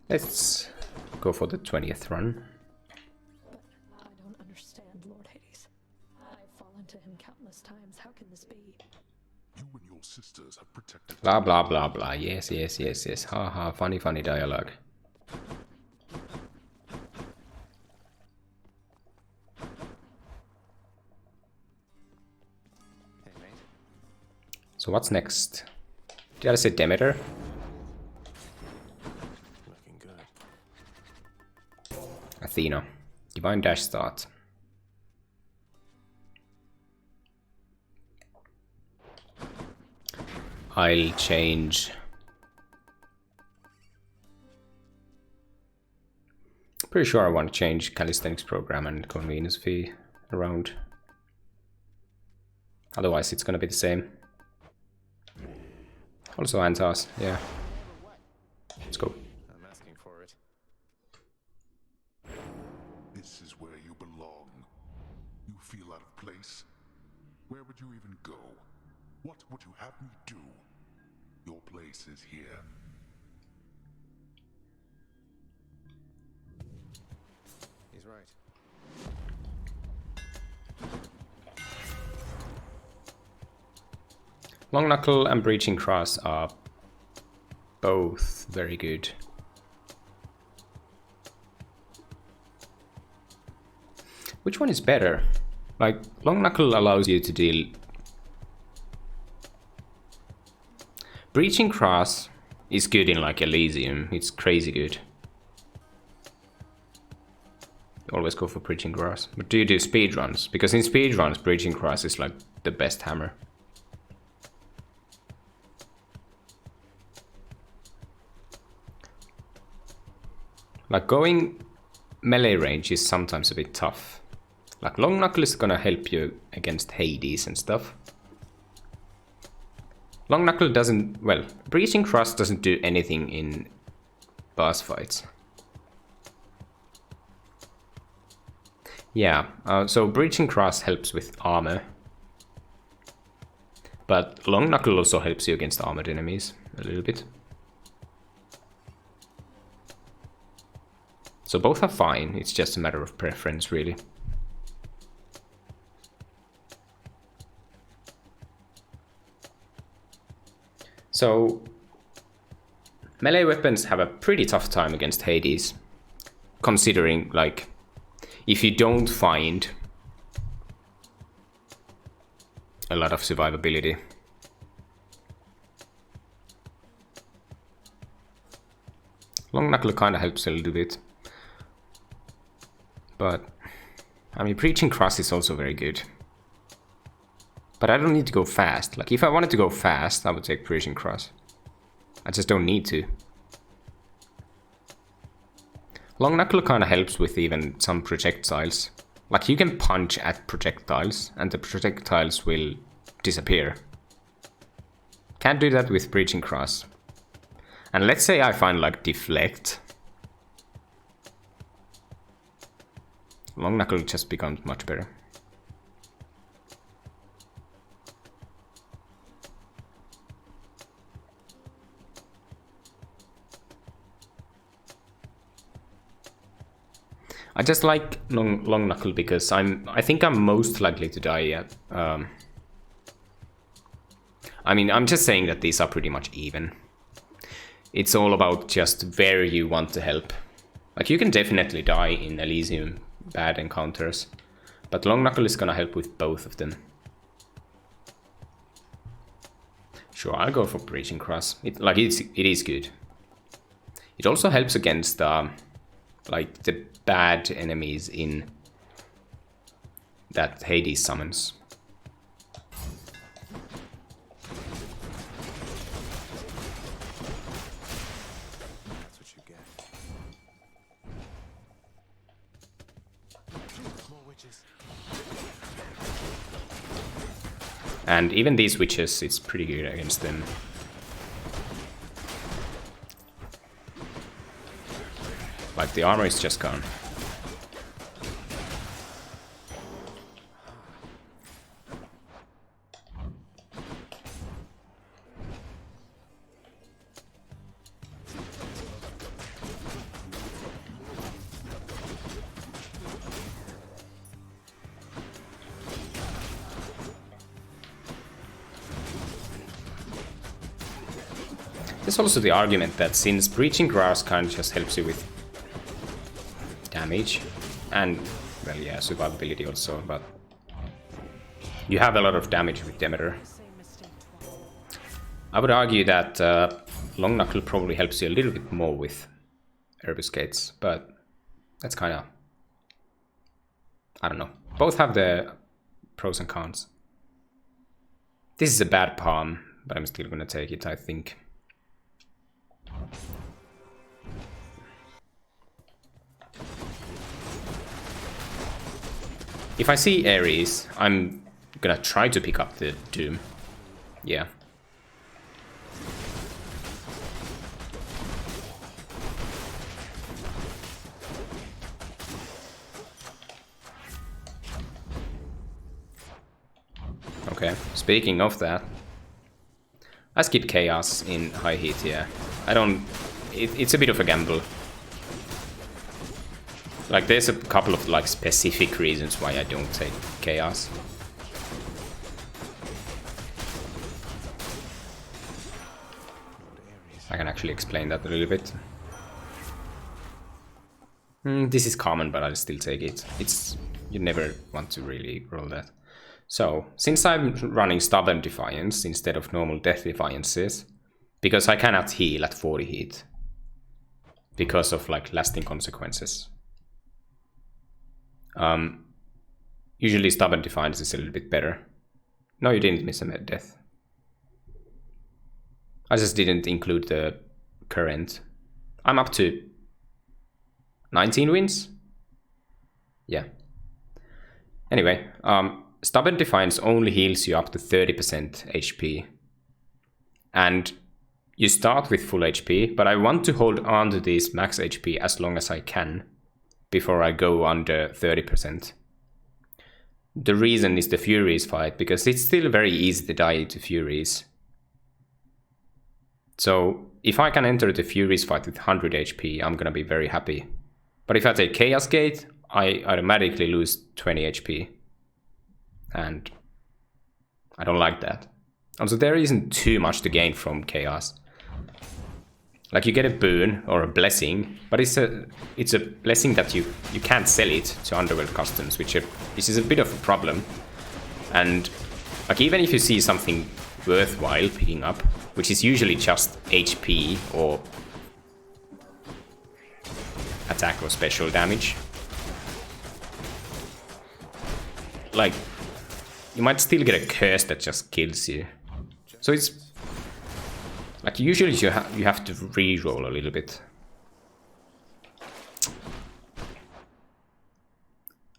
Let's go for the 20th run. But I don't understand, Lord Hades. I've fallen to him countless times. How can this be? You and your sisters have protected. Blah blah blah blah. Yes, yes, yes, yes. Haha, funny, funny dialogue. Hey, mate. So what's next? Did I say Demeter? Looking good. Athena. Divine Dash start. I'll change. Pretty sure I want to change calisthenics program and convenience fee around. Otherwise it's gonna be the same. Also Antas, yeah. Let's go. I'm asking for it. This is where you belong. You feel out of place? Where would you even go? What would you have me do? Your place is here. He's right. Long Knuckle and Breaching Cross are both very good. Which one is better? Like, Long Knuckle allows you to deal... Breaching Cross is good in like Elysium, it's crazy good. Always go for Breaching Cross. But do you do speedruns? Because in speedruns, Breaching Cross is like the best hammer. Like going melee range is sometimes a bit tough. Like Long Knuckle is gonna help you against Hades and stuff. Long Knuckle doesn't, well, Breaching Cross doesn't do anything in boss fights. Yeah, so Breaching Cross helps with armor. But Long Knuckle also helps you against armored enemies a little bit. So both are fine, it's just a matter of preference really. So melee weapons have a pretty tough time against Hades, considering like if you don't find a lot of survivability. Long Knuckle kinda helps a little bit. But I mean Breaching Cross is also very good. But I don't need to go fast. Like if I wanted to go fast, I would take Breaching Cross. I just don't need to. Long Knuckle kinda helps with even some projectiles. Like you can punch at projectiles and the projectiles will disappear. Can't do that with Breaching Cross. And let's say I find like Deflect. Long Knuckle just becomes much better. I just like long Knuckle because I think I'm most likely to die yet. I mean, I'm just saying that these are pretty much even. It's all about just where you want to help. Like you can definitely die in Elysium bad encounters, but Long Knuckle is gonna help with both of them. Sure, I'll go for Breaching Cross. It is good. It also helps against like the bad enemies in that Hades summons. That's what you get. More witches. And even these witches, it's pretty good against them. Like the armor is just gone. There's also the argument that since breaching grass kind of just helps you with damage and, well, yeah, survivability also, but you have a lot of damage with Demeter. I would argue that Long Knuckle probably helps you a little bit more with Herbuscates, but that's kind of, I don't know. Both have the pros and cons. This is a bad palm, but I'm still gonna take it, I think. If I see Ares, I'm gonna try to pick up the Doom. Yeah. Okay, speaking of that, I skip Chaos in high heat, yeah. I don't... it's a bit of a gamble. Like, there's a couple of, like, specific reasons why I don't take Chaos. I can actually explain that a little bit. This is common, but I'll still take it. It's... you never want to really roll that. So, since I'm running Stubborn Defiance instead of normal Death Defiances, because I cannot heal at 40 heat, because of, like, lasting consequences. Usually Stubborn Defiance is a little bit better. No, you didn't miss a med death. I just didn't include the current. I'm up to 19 wins? Yeah. Anyway, Stubborn Defiance only heals you up to 30% HP. And you start with full HP, but I want to hold on to this max HP as long as I can before I go under 30%. The reason is the Furies fight, because it's still very easy to die to Furies. So if I can enter the Furies fight with 100 HP, I'm gonna be very happy. But if I take Chaos Gate, I automatically lose 20 HP. And I don't like that. Also, there isn't too much to gain from Chaos. Like, you get a boon or a blessing, but it's a blessing that you can't sell it to Underworld Customs, which is a bit of a problem. And like, even if you see something worthwhile picking up, which is usually just HP or attack or special damage, like, you might still get a curse that just kills you. So it's like, usually you have to re-roll a little bit.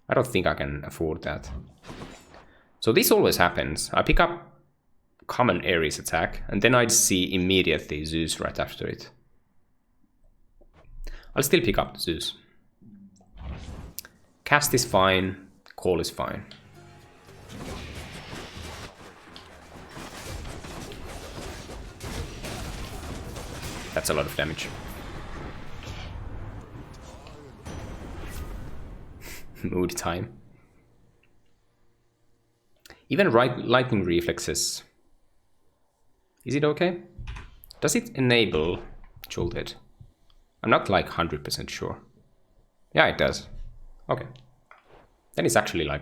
I don't think I can afford that. So this always happens. I pick up common Ares attack, and then I'd see immediately Zeus right after it. I'll still pick up Zeus. Cast is fine, call is fine. That's a lot of damage. Mood time. Even lightning reflexes. Is it okay? Does it enable Jolted? I'm not like 100% sure. Yeah, it does. Okay. Then it's actually like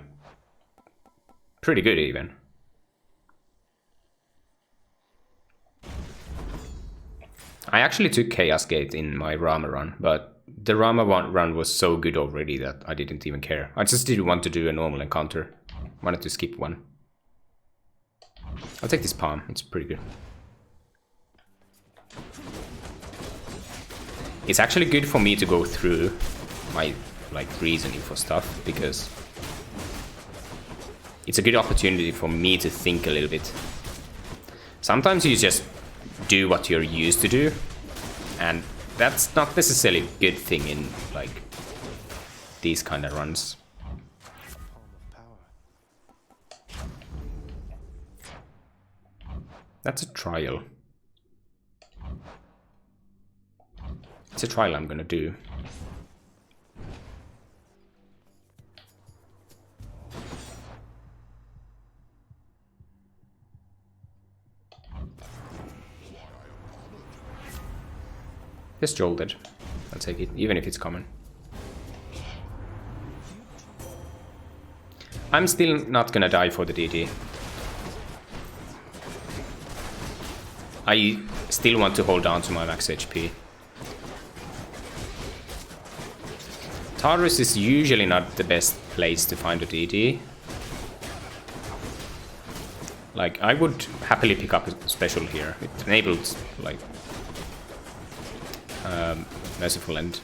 pretty good even. I actually took Chaos Gate in my Rama run, but the Rama run was so good already that I didn't even care. I just didn't want to do a normal encounter. Wanted to skip one. I'll take this palm, it's pretty good. It's actually good for me to go through my like reasoning for stuff, because it's a good opportunity for me to think a little bit. Sometimes you just do what you're used to do, and that's not necessarily a good thing in like these kind of runs. That's a trial. It's a trial I'm gonna do. Just jolted. I'll take it, even if it's common. I'm still not gonna die for the DD. I still want to hold on to my max HP. Tartarus is usually not the best place to find a DD. Like, I would happily pick up a special here. It enables, like, Merciful End.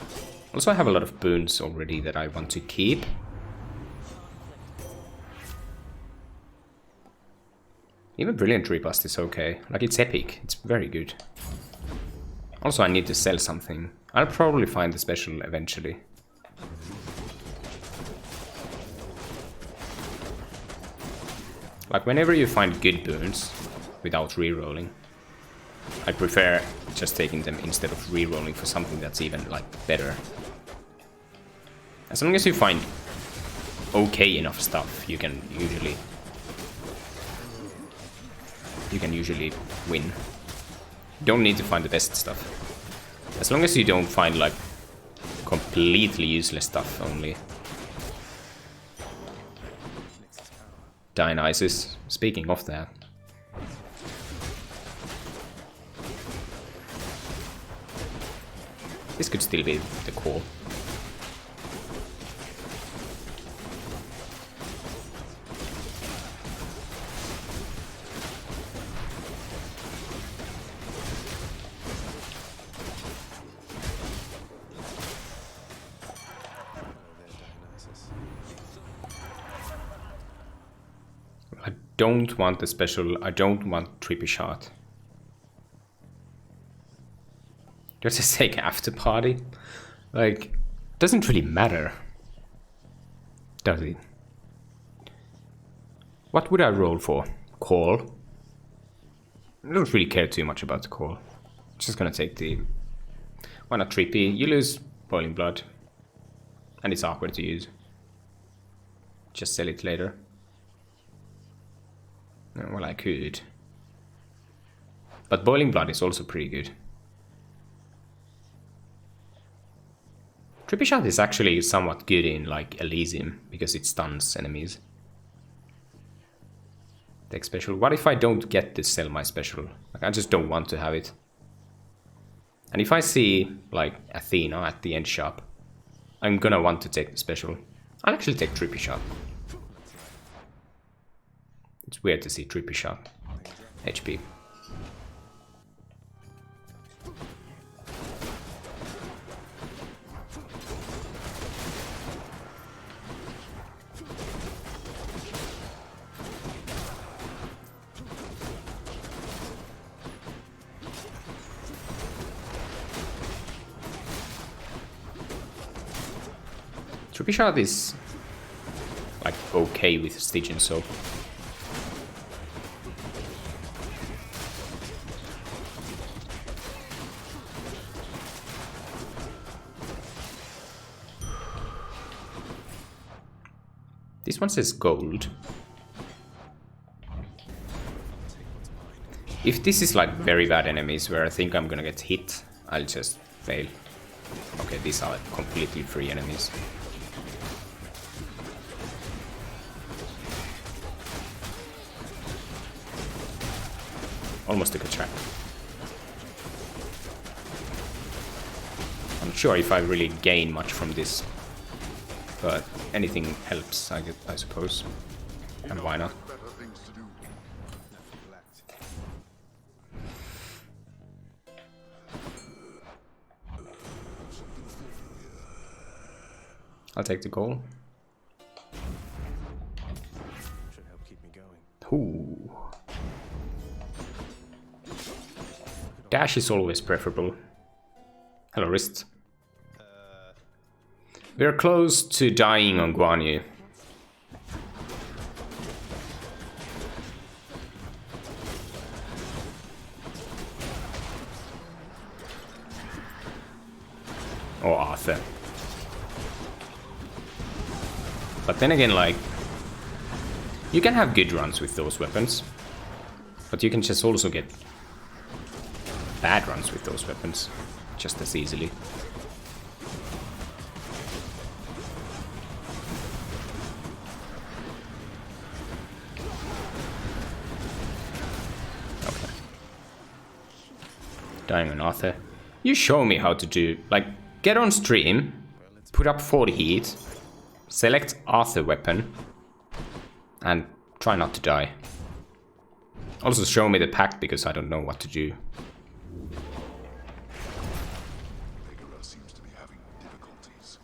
Also, I have a lot of boons already that I want to keep. Even Brilliant Rebust is okay. Like, it's epic. It's very good. Also, I need to sell something. I'll probably find the special eventually. Like, whenever you find good boons without rerolling, I prefer just taking them instead of rerolling for something that's even, like, better. As long as you find okay enough stuff, you can usually win. You don't need to find the best stuff. As long as you don't find, like, completely useless stuff only. Dionysus, speaking of that. This could still be the call. I don't want the special, I don't want Trippy Shot. Does it take after party? Like, doesn't really matter. Does it? What would I roll for? Call? I don't really care too much about the call. Just gonna take the... Why not Trippy? You lose Boiling Blood. And it's awkward to use. Just sell it later. Well, I could. But Boiling Blood is also pretty good. Trippy Shot is actually somewhat good in, like, Elysium, because it stuns enemies. Take special. What if I don't get to sell my special? Like, I just don't want to have it. And if I see, like, Athena at the end shop, I'm gonna want to take the special. I'll actually take Trippy Shot. It's weird to see Trippy Shot. HP. Trippy Shot is, like, okay with Stygian Soap. This one says gold. If this is like very bad enemies where I think I'm gonna get hit, I'll just fail. Okay, these are completely free enemies. Almost took a trap. I'm not sure if I really gain much from this, but anything helps, I suppose. And why not? I'll take the goal. Should help keep me going. Ooh. Dash is always preferable. Hello, wrist. We are close to dying on Guan Yu. Or Arthur. But then again, like, you can have good runs with those weapons, but you can just also get bad runs with those weapons just as easily. Okay. Dying on Arthur. You show me how to do, like, get on stream, put up 40 heat, select Arthur weapon, and try not to die. Also show me the pact, because I don't know what to do. Seems to be having difficulties.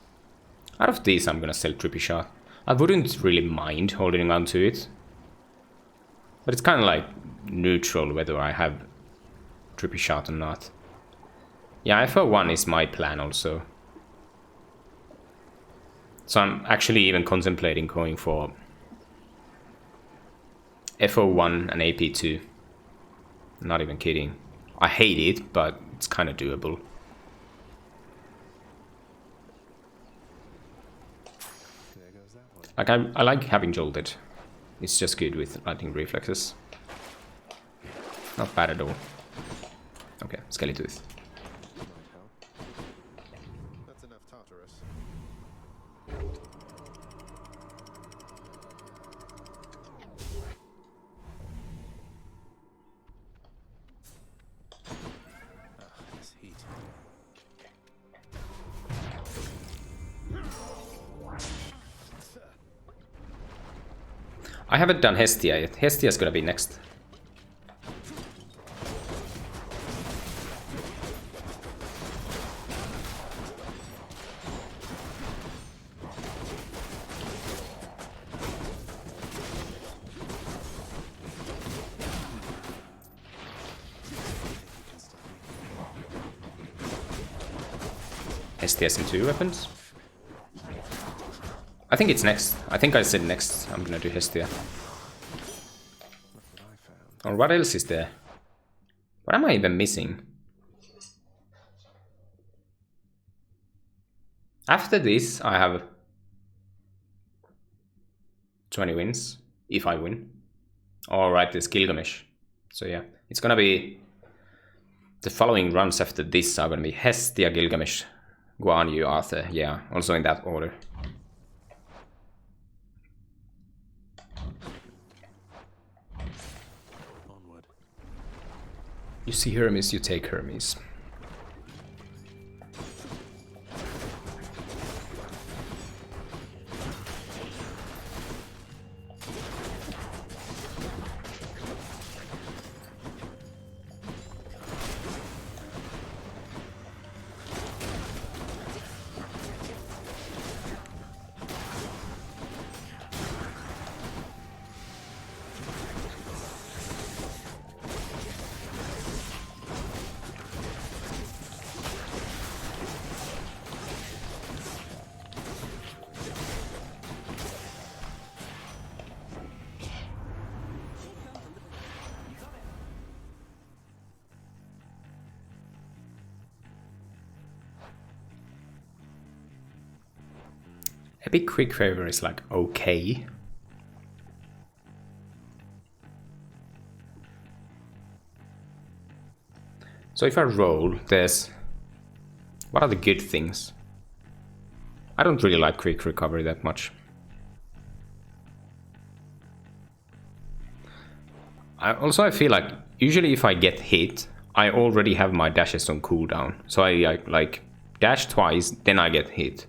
Out of these, I'm gonna sell Trippy Shot. I wouldn't really mind holding on to it. But it's kind of like neutral whether I have Trippy Shot or not. Yeah, FO1 is my plan also. So I'm actually even contemplating going for FO1 and AP2. Not even kidding. I hate it, but it's kind of doable. There goes that one. Like I like having Jolted. It's just good with lightning reflexes. Not bad at all. Okay, Skeletooth. Might help. That's enough Tartarus. This heat. I haven't done Hestia yet. Hestia's gonna be next. Hestia's in 2 weapons. I think it's next. I think I said next. I'm gonna do Hestia. What I found. Or what else is there? What am I even missing? After this, I have 20 wins, if I win. Alright, there's Gilgamesh. So yeah, it's gonna be... The following runs after this are gonna be Hestia, Gilgamesh, Guan Yu, Arthur. Yeah, also in that order. Onward. You see Hermes, you take Hermes. Epic Quick Favor is like okay. So if I roll, there's... What are the good things? I don't really like Quick Recovery that much. I feel like usually if I get hit, I already have my dashes on cooldown. So I like dash twice, then I get hit.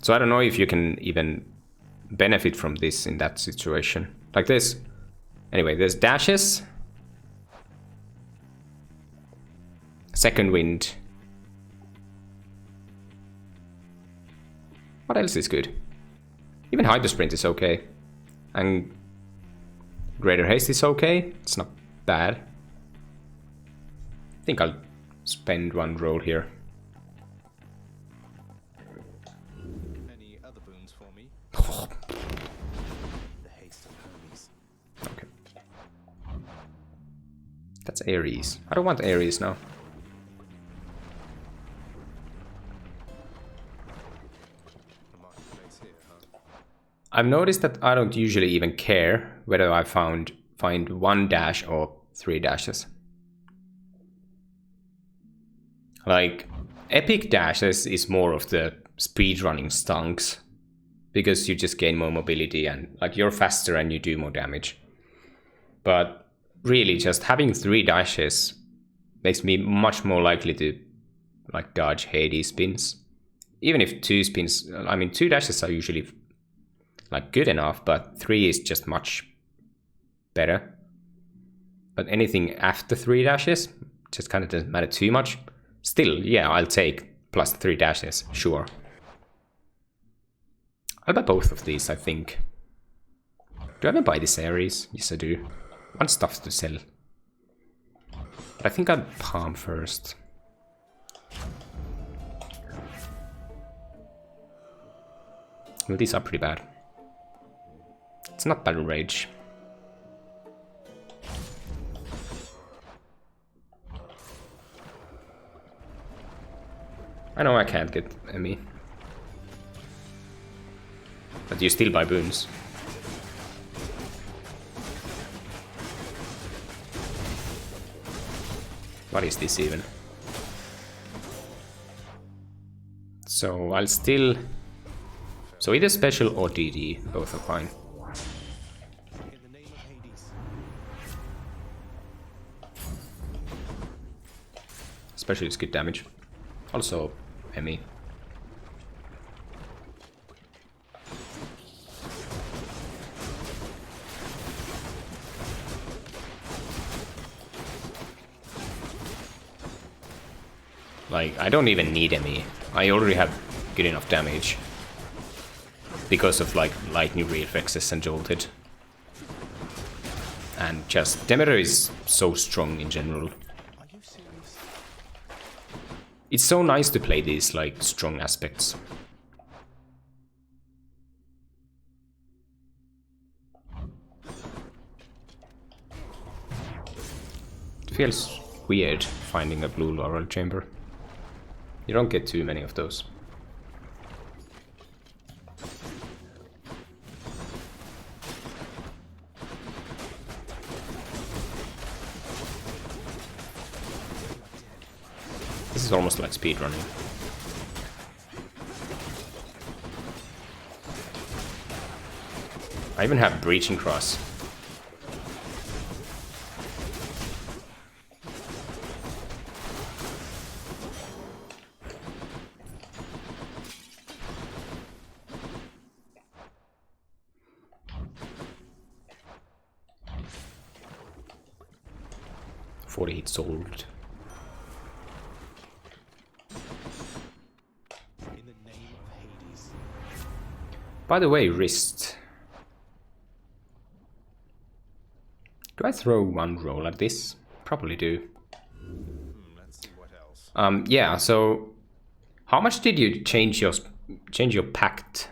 So I don't know if you can even benefit from this in that situation. Like this. Anyway, there's dashes. Second wind. What else is good? Even Hyper Sprint is okay. And Greater Haste is okay. It's not bad. I think I'll spend one roll here. Any other boons for me? The haste of Hermes. Okay. That's Ares. I don't want Ares now. The marketplace here, huh? I've noticed that I don't usually even care whether I find one dash or 3 dashes. Like, epic dashes is more of the speedrunning stunks, because you just gain more mobility and like you're faster and you do more damage. But really, just having 3 dashes makes me much more likely to like dodge Hades spins. Even if 2 spins, I mean 2 dashes are usually like good enough, but 3 is just much better. But anything after 3 dashes just kind of doesn't matter too much. Still, yeah, I'll take plus 3 dashes, sure. I'll buy both of these, I think. Do I ever buy this Ares? Yes, I do. One stuff to sell. But I think I'll palm first. Well, these are pretty bad. It's not Battle Rage. I know I can't get Emmy. But you still buy boons. What is this even? So I'll still... So either special or DD, both are fine. In the name of Hades. Special is good damage. Also, Emmy. Like, I don't even need Emmy. I already have good enough damage. Because of, like, lightning reflexes and jolted. And just, Demeter is so strong in general. Are you serious? It's so nice to play these, like, strong aspects. It feels weird finding a blue laurel chamber. You don't get too many of those. This is almost like speedrunning. I even have Breaching Cross. Hit sold. In the name of Hades. By the way, wrist. Do I throw one roll at this? Probably do. Let's see what else. Yeah, so how much did you change your pact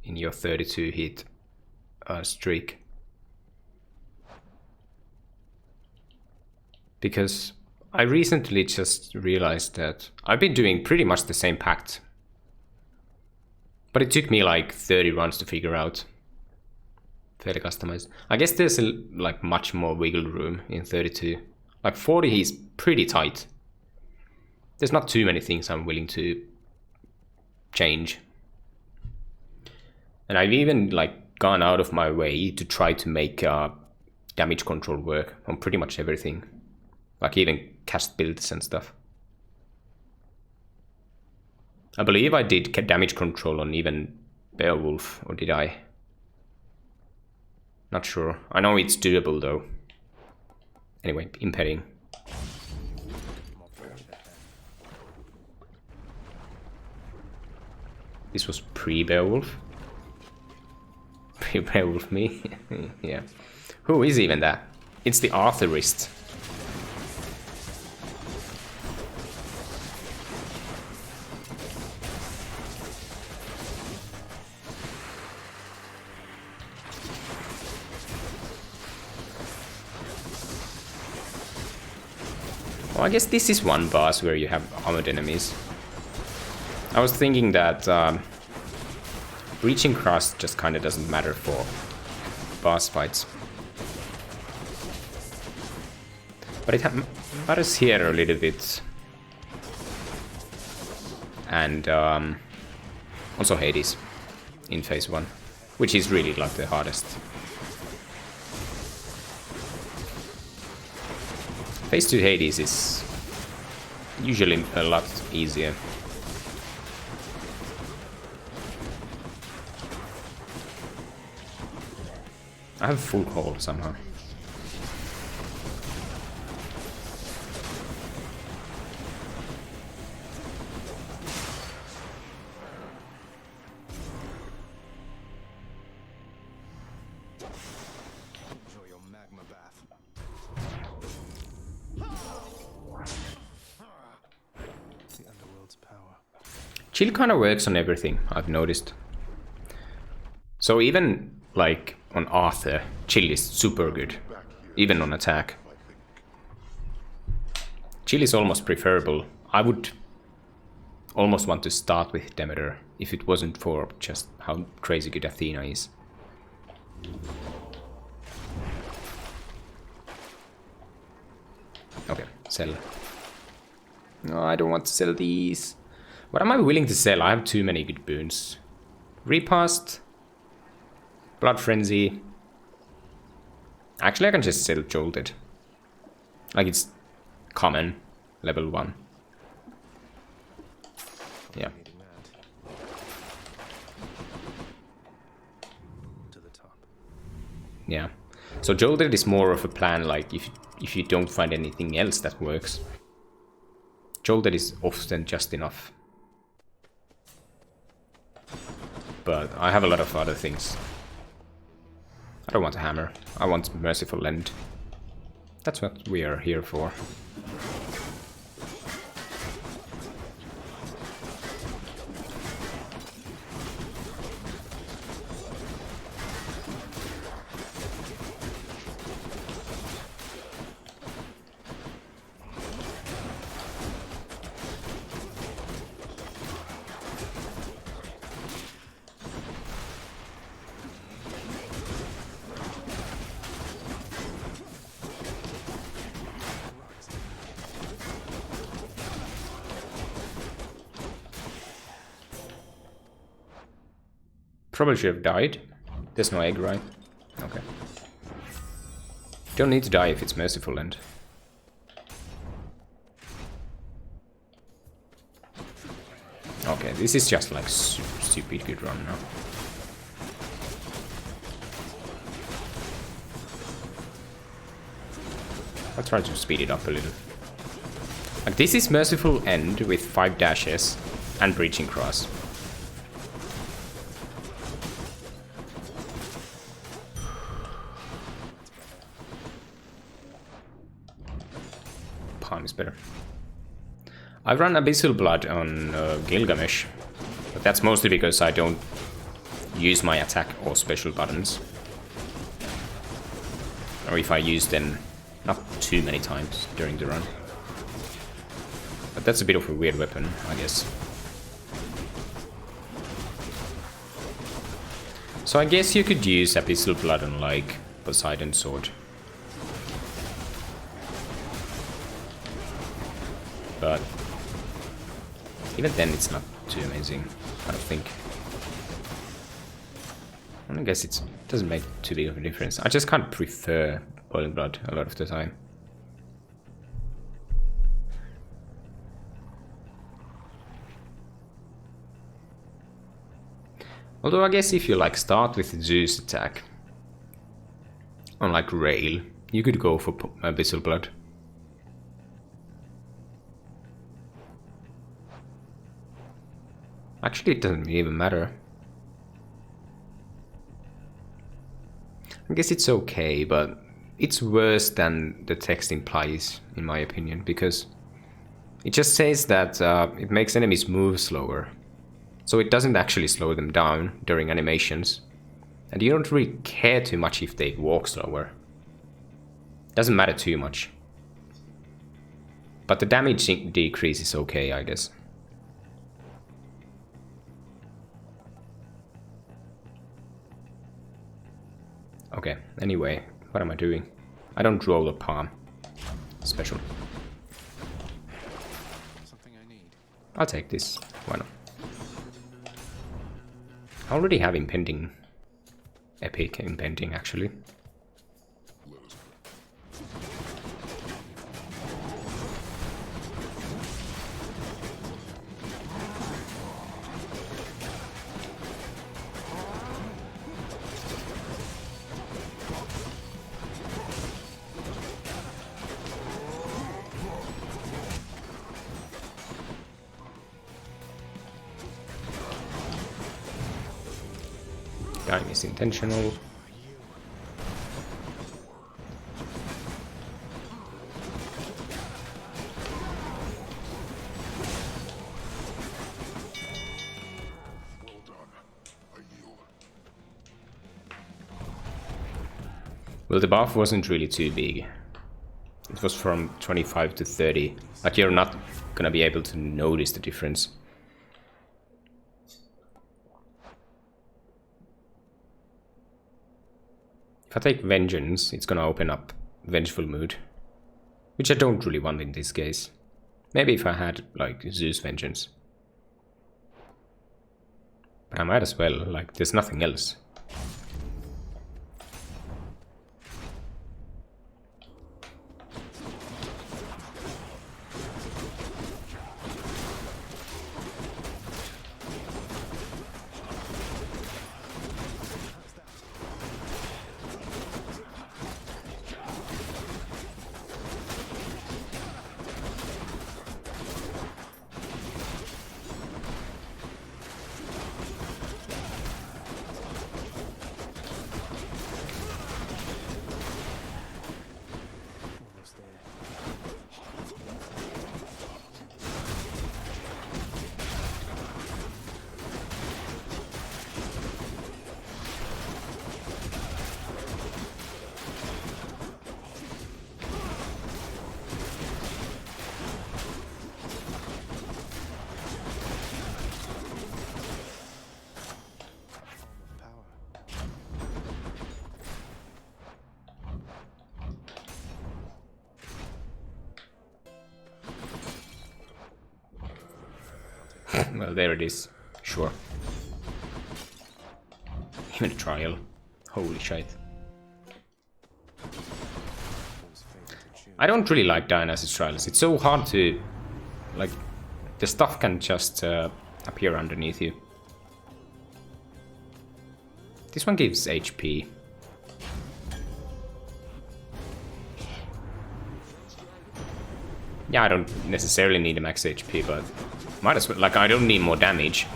in your 32 hit streak? Because I recently just realized that I've been doing pretty much the same pact. But it took me like 30 runs to figure out. Fairly customized. I guess there's like much more wiggle room in 32. Like 40 is pretty tight. There's not too many things I'm willing to change. And I've even like gone out of my way to try to make damage control work on pretty much everything. Like even cast builds and stuff. I believe I did damage control on even Beowulf, or did I? Not sure. I know it's doable though. Anyway, impeding. This was pre-Beowulf. Pre-Beowulf me? Yeah. Who is even that? It's the Arthurist. Well, I guess this is one boss where you have armored enemies. I was thinking that reaching cross just kind of doesn't matter for boss fights. But it matters here a little bit. and also Hades in phase 1, which is really like the hardest. Phase 2 Hades is usually a lot easier. I have full hold somehow. Enjoy your magma bath. The underworld's power. Chill kind of works on everything, I've noticed. So even like on Arthur, chill is super good, even on attack. Chill is almost preferable. I would almost want to start with Demeter if it wasn't for just how crazy good Athena is. Okay, sell. No, I don't want to sell these. What am I willing to sell? I have too many good boons. Repast. Blood Frenzy. Actually, I can just sell Jolted. Like, it's common. Level 1. Yeah. Needing that. To the top. Yeah. So Jolted is more of a plan, like, if you don't find anything else that works. Jolted is often just enough. But I have a lot of other things. I don't want a hammer. I want Merciful End. That's what we are here for. Probably should have died. There's no egg, right? Okay. Don't need to die if it's Merciful End. Okay, this is just like stupid good run now. I'll try to speed it up a little. Like, this is Merciful End with 5 dashes and Breaching Cross. Palm is better. I've run Abyssal Blood on Gilgamesh, but that's mostly because I don't use my attack or special buttons. Or if I use them, not too many times during the run. But that's a bit of a weird weapon, I guess. So I guess you could use Abyssal Blood on, like, Poseidon's sword. But even then it's not too amazing, I don't think. I guess it doesn't make too big of a difference. I just can't prefer Boiling Blood a lot of the time. Although I guess if you like start with Zeus attack on like Rail, you could go for Abyssal Blood. Actually, it doesn't even matter. I guess it's okay, but it's worse than the text implies, in my opinion, because it just says that it makes enemies move slower. So it doesn't actually slow them down during animations. And you don't really care too much if they walk slower. Doesn't matter too much. But the damage decrease is okay, I guess. Okay, anyway, what am I doing? I don't roll a palm. Special. Something I need. I'll take this. Why not? I already have impending. Epic impending, actually. Dying is intentional. Well done. I yield. Well, the buff wasn't really too big. It was from 25 to 30. Like, you're not gonna be able to notice the difference. If I take Vengeance, it's gonna open up Vengeful Mood. Which I don't really want in this case. Maybe if I had, like, Zeus Vengeance. But I might as well, like, there's nothing else. Almost there. Form of power. Well, there it is. Sure. Even a trial. Holy shit. Fool's favorite to choose. I don't really like Dionysus trials. It's so hard to... Like, the stuff can just appear underneath you. This one gives HP. Yeah, I don't necessarily need a max HP, but might as well. Like, I don't need more damage.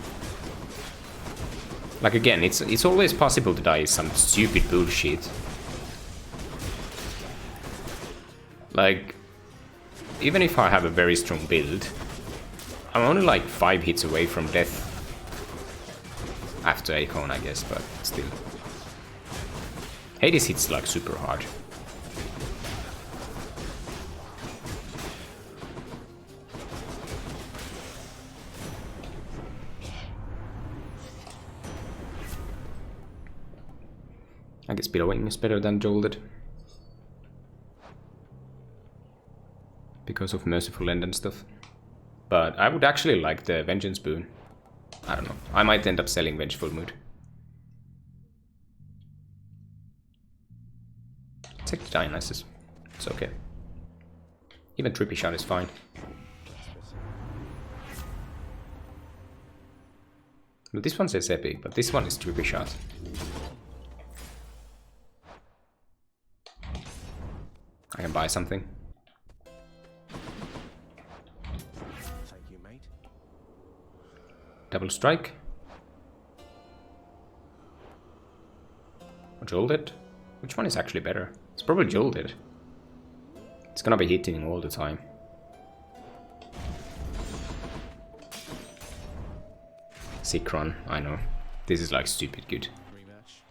Like, again, it's always possible to die some stupid bullshit. Like, even if I have a very strong build, I'm only like 5 hits away from death. After Acorn, I guess, but still. Hades hits like super hard. I guess Billowing is better than Jolted. Because of Merciful End and stuff. But I would actually like the Vengeance boon. I don't know. I might end up selling Vengeful Mood. Take the Dionysus. It's okay. Even Trippy Shot is fine. Well, this one says Epic, but this one is Trippy Shot. I can buy something. Thank you, mate. Double Strike. Or Jolted. Which one is actually better? It's probably Jolted. It's gonna be hitting all the time. Sick run, I know. This is like stupid good. Rematch.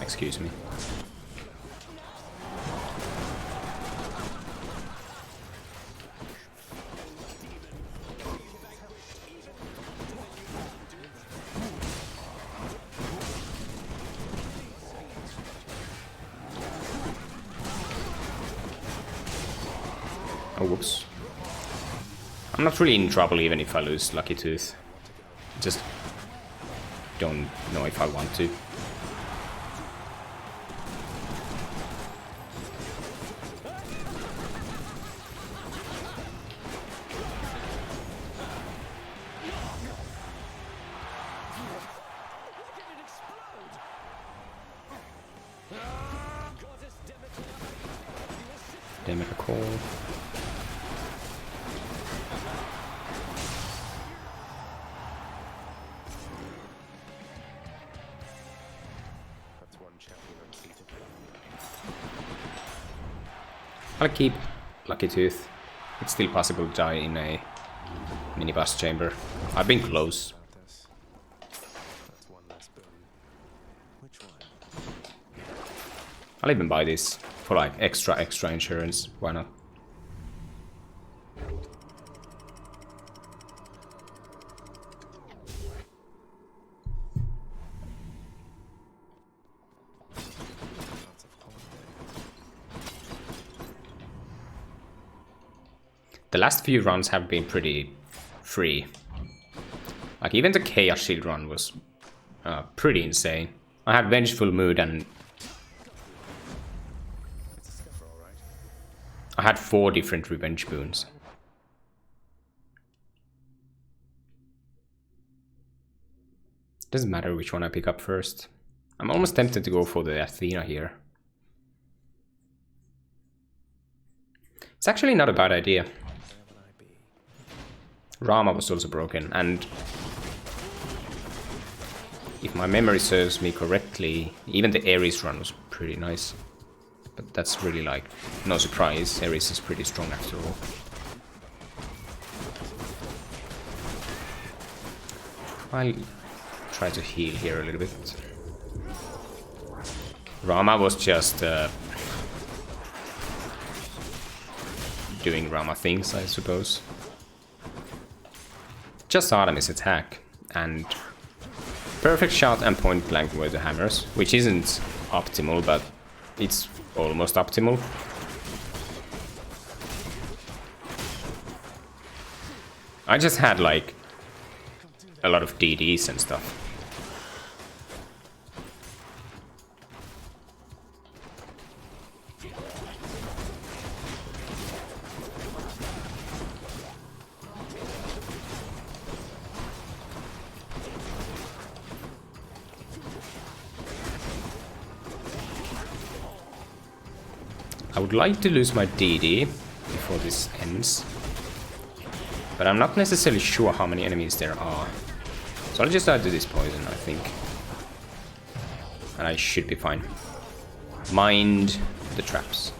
Excuse me. Oh, whoops. I'm not really in trouble even if I lose Lucky Tooth. Just don't know if I want to. Demeter call. That's one champion unseated. I'll keep Lucky Tooth. It's still possible to die in a mini boss chamber. I've been close. Tartarus. That's one less boon. Which one? I'll even buy this for like extra insurance. Why not? Lots of holiday. The last few runs have been pretty free. Like even the Chaos Shield run was pretty insane. I had Vengeful Mood and It's a scuffer, all right. I had 4 different revenge boons. Doesn't matter which one I pick up first. I'm almost tempted to go for the Athena here. It's actually not a bad idea. Where would I be? Rama was also broken, and if my memory serves me correctly, even the Ares run was pretty nice. But that's really like no surprise, Ares is pretty strong after all. I'll try to heal here a little bit. Rama was just doing Rama things, I suppose. Just Artemis attack, and perfect shot and point blank were the hammers, which isn't optimal, but it's almost optimal. I just had like a lot of DDs and stuff. I would like to lose my DD before this ends, but I'm not necessarily sure how many enemies there are. So I'll just add to this poison, I think. And I should be fine. Mind the traps.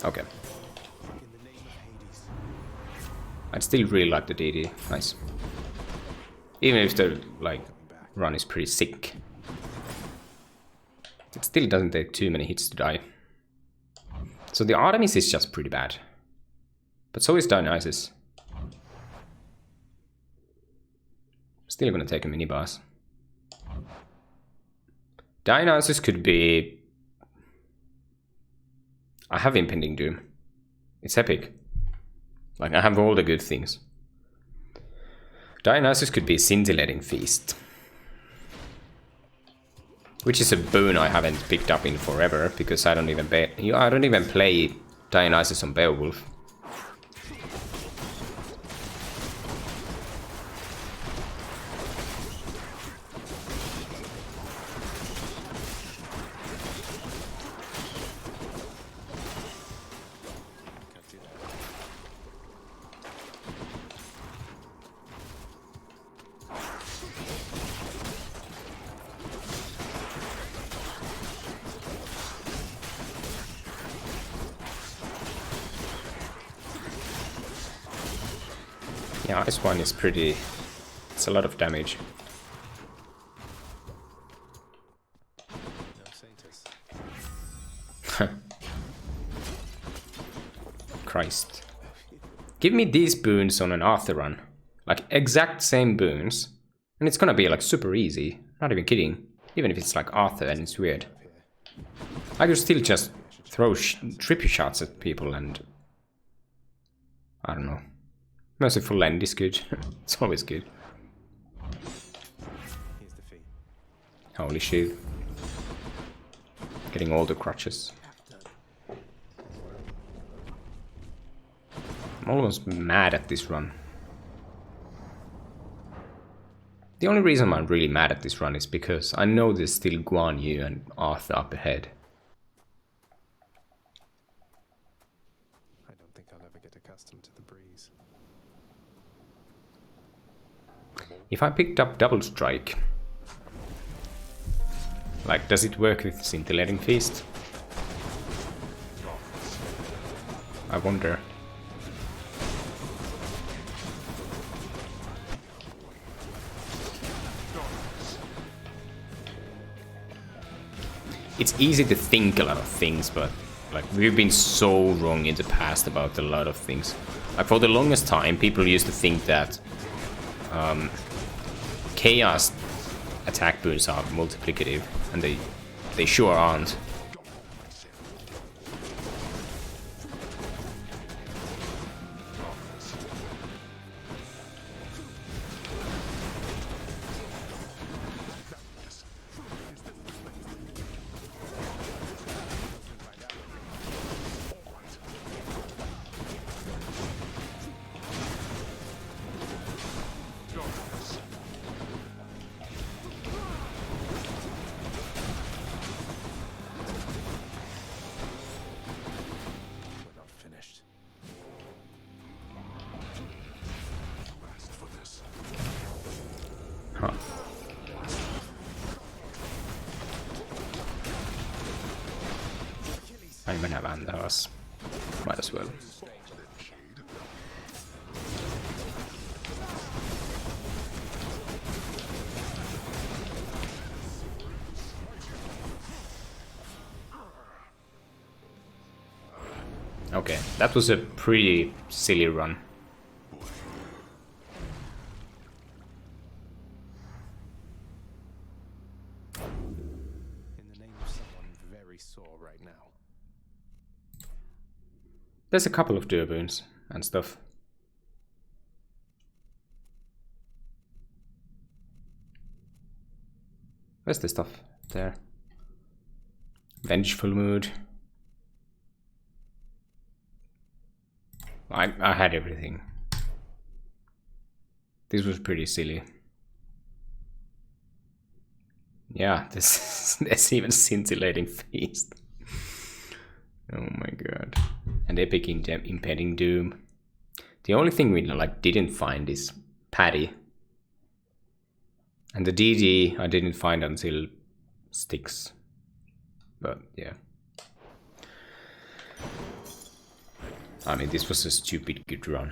Okay. In the name of Hades. I'd still really like the DD. Nice. Even if the like run is pretty sick. It still doesn't take too many hits to die. So the Artemis is just pretty bad. But so is Dionysus. Still gonna take a mini boss. Dionysus could be... I have Impending Doom. It's epic. Like, I have all the good things. Dionysus could be Scintillating Feast. Which is a boon I haven't picked up in forever, because I don't even play Dionysus on Beowulf. Can't do that. Yeah, this one is pretty... It's a lot of damage. No Saintus. Christ. Give me these boons on an Arthur run. Like, exact same boons. And it's gonna be, like, super easy. Not even kidding. Even if it's, like, Arthur and it's weird. Up here. I could still just throw trippy shots at people and... I don't know. Merciful End is good. It's always good. Here's the fee. Holy shit. Getting all the crutches. I'm almost mad at this run. The only reason I'm really mad at this run is because I know there's still Guan Yu and Arthur up ahead. I don't think I'll ever get accustomed to the breeze. If I picked up Double Strike, like, does it work with Scintillating Feast? I wonder. It's easy to think a lot of things, but like we've been so wrong in the past about a lot of things. Like for the longest time, people used to think that chaos attack boons are multiplicative, and they sure aren't. We're not finished. Huh. I'm gonna vända oss. Might as well. Okay, that was a pretty silly run. In the name of someone very sore right now. There's a couple of duo boons and stuff. Where's the stuff? There. Vengeful Mood. I had everything. This was pretty silly. Yeah, there's even Scintillating Feast. Oh my god. And Epic Impending Doom. The only thing we didn't find is Paddy. And the DD I didn't find until Styx. But yeah. I mean, this was a stupid good run.